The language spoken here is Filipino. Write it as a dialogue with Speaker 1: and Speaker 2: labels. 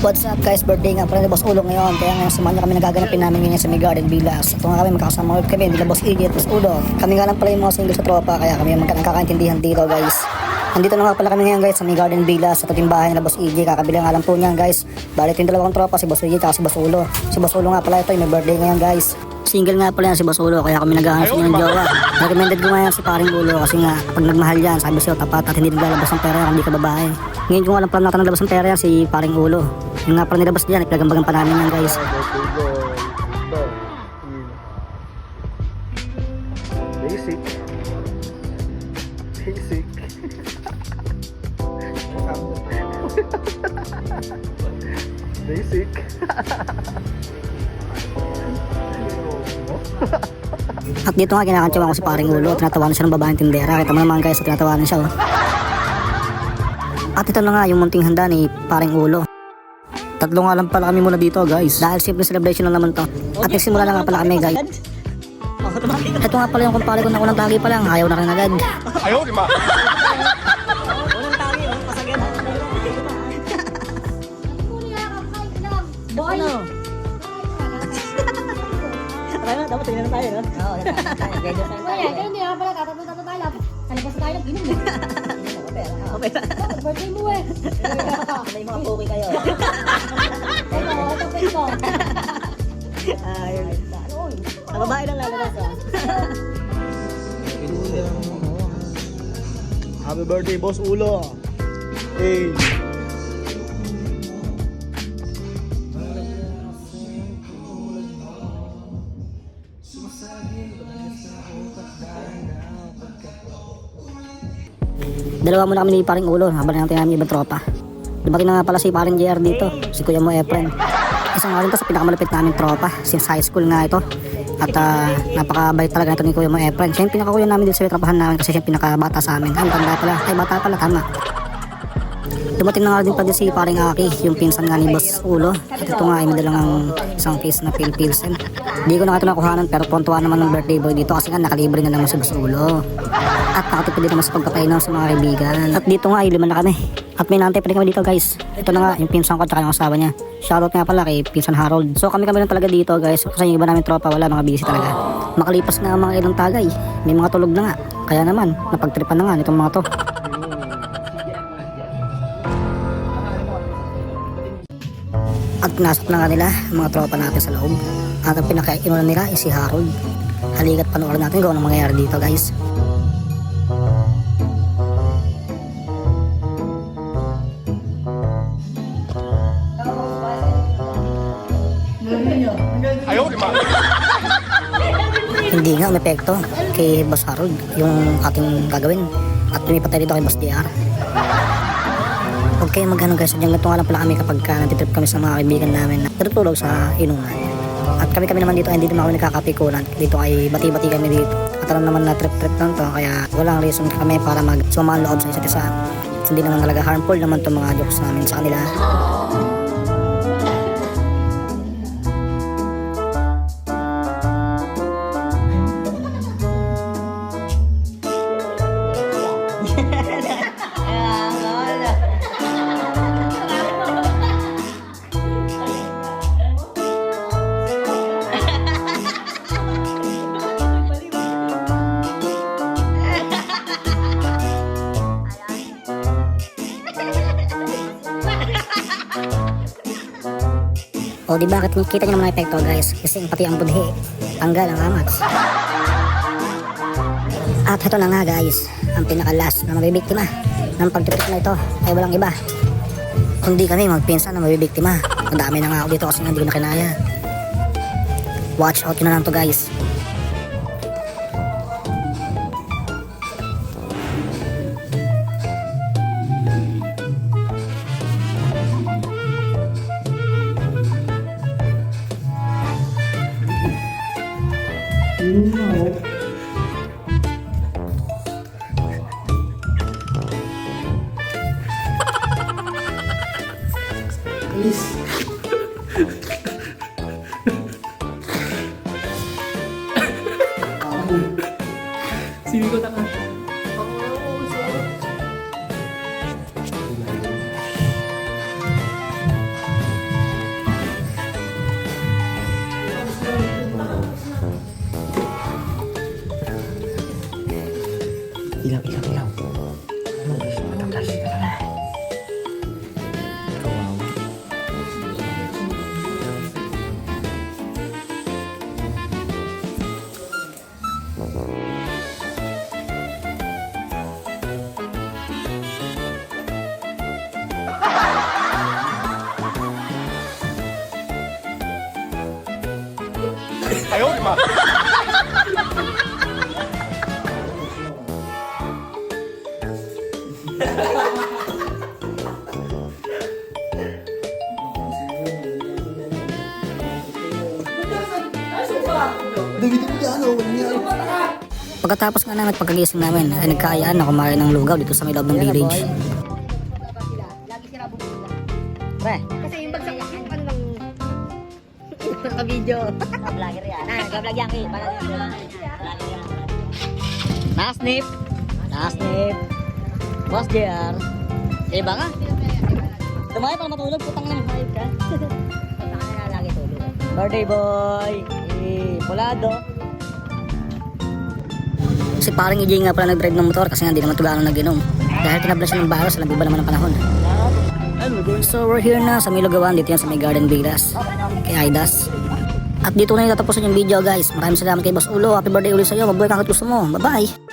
Speaker 1: What's up guys, birthday nga pala ni Boss Ulo ngayon. Kaya ngayon samahan niyo kami nagaganapin namin ngayon sa may Garden Villas. Ito nga kami magkakasama ulit kami, nila Boss Iggy at Boss Ulo. Kami nga lang pala yung mga single sa tropa, kaya kami yung magkakaintindihan dito guys. Andito na nga pala kami ngayon guys sa may Garden Villas, sa tating bahay nila Boss Iggy. Kakabili nga lang po niyan guys. Bali ito yung dalawang tropa, si Boss Iggy at si Boss Ulo. Si Boss Ulo nga pala ito, yung may birthday ngayon guys. Single nga pala yan si Boss Ulo, kaya kami naghahanap niya ng jowa. Recommended ko nga yan si Paring Ulo kasi nga pag nagmahal yan, sabi siya tapat at hindi naglalabas ng pera kung hindi ka babae. Ngayon ko nga lang pala natin naglabas ng pera yan si Paring Ulo. Yung nga pala nilabas diyan, ipagambagan pa namin yan guys.
Speaker 2: Basic. Basic. Basic.
Speaker 1: At dito nga kinakantsawan ko si Paring Ulo, tinatawanan siya ng babaeng tindera. Kita mo naman guys, tinatawanan siya oh. At ito na nga yung munting handa ni Paring Ulo. Tatlo nga lang pala kami muna dito guys, dahil simple celebration lang naman to. At nagsimula na nga pala kami guys. Ito nga pala yung kumpare ko na unang tagi pa lang, ayaw na rin agad.
Speaker 2: Ayaw, di ba?
Speaker 3: Unang tagi, pasagyan. Boy! Ano? Dapat tingnan na tayo, no? Oo,
Speaker 4: Kuya, ganun din ako pala, tatatlo tayo. Halabas na tayo ng ginom eh. Birthday mo eh.
Speaker 3: may mga pogi kayo.
Speaker 4: Ito, tapos ito.
Speaker 3: Ayun. Ang babae lang lalabas, ha?
Speaker 2: Happy birthday, Boss Ulo. Hey.
Speaker 1: Dalawa muna kami ni Paring Ulo, habang natin namin ibang tropa. Dumating na nga pala si Paring JR dito, si Kuya Mo Efren. Isang nga rin to sa pinakamalapit namin tropa, since high school nga ito. At napakabait talaga ito ni Kuya Mo Efren. Siya yung pinakakuya namin dito sa trabahan namin kasi siya yung pinakabata sa amin. Ang tanda pala, ay bata pala, tama. Dumating na nga din pa din si Paring Aki, yung pinsan nga ni Boss Ulo. At ito nga ay madalang isang case na Pilsen. Hindi ko na ito nakuhanan pero puntuan naman ng birthday boy dito kasi nga nakalibre na naman si Boss Ulo. At nakatipid din naman sa pagpapainom sa mga kaibigan. At dito nga ay 5 na kami. At may nantay pa rin kami dito guys. Ito na nga yung pinsan ko at yung asawa niya. Shoutout nga pala kay pinsan Harold. So kami lang talaga dito guys. Kasi yung iba namin tropa wala, mga busy talaga. Makalipas na mga ilang tagay. May mga tulog na nga. Kaya naman napagtripan na nga nitong mga to. At pinasok na nga nila mga tropa natin sa loob. At ang pinakainulan nila ay si Harold. Halika't panoorin natin kung anong mangyayari dito guys.
Speaker 2: Ayaw, di ba?
Speaker 1: Hindi nga umepekto kay Boss Harold yung ating gagawin. At lumipat tayo dito kay Boss JR. Huwag kayong maghanong guys, sadyang ganito nga lang pala kami kapag natitrip kami sa mga kaibigan namin na natutulog sa inuman. At kami naman dito, hindi naman kami nagkakapikunan. Dito ay bati-bati kami dito. At alam naman na trip-trip lang to, kaya walang reason kami para mag-sumaan loob sa isa't isa. Hindi naman talaga harmful naman itong mga jokes namin sa kanila. O di bakit kita nyo naman ang epekto guys, kasi pati ang budhi tanggal ang amats. At ito na nga guys, ang pinaka-last na mabibiktima ng pagtipik na ito ay walang iba kundi kami magpinsan na mabibiktima. Ang dami na nga ako dito kasi hindi ko na kinaya. Watch out na lang to guys.
Speaker 5: Sini ko taka. Ilaw.
Speaker 2: Ayaw, di ba?
Speaker 1: Pagkatapos nga namin at pagkagising namin ay nagkaayaan na kumain ng lugaw dito sa may loob ng village.
Speaker 4: Lagi sira bumula.
Speaker 3: Pre,
Speaker 4: Kasi yung bagsak yung ano lang. Naka-video.
Speaker 3: vlogger yan. Nag-vlog yan kay. Nasnip. Boss JR. Iba nga. Tumayo para matulog. Putang na hayop ka. Putang na lagi tulog. Birthday boy. Polado.
Speaker 1: Si parang EJ nga pala nag-drive ng motor kasi nga hindi naman ito gano'ng nag-inom. Dahil tinabla siya ng baros sa labi ba naman ng panahon. So we're here na sa may lugawan, dito yan sa may Garden Villas kay Aidas. At dito na yung tatapusin yung video guys. Maraming salamat kay Boss Ulo. Happy birthday ulit sa'yo. Mabuhay ka hanggat gusto mo. Bye bye.